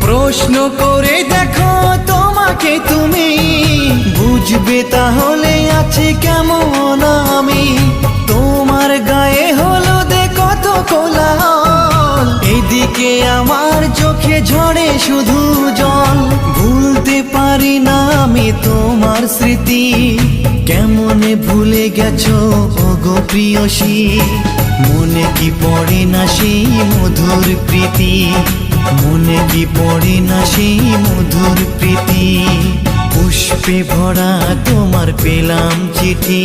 প্রশ্ন করে দেখো তোমাকে তুমি, বুঝবে তাহলে আছে কেমন আমি। তোমার গায়ে হলুদে কত কোলাহল, এদিকে আমার চোখে ঝরে শুধু জল। ভুলতে পারি না আমি তোমার স্মৃতি, কেমনে ভুলে গেছো ওগো প্রিয়সী। মনে কি পড়ে না সেই মধুর প্রীতি, মনে কি পড়ে না সেই মধুর প্রীতি। পুষ্পে ভরা তোমার পেলাম চিঠি।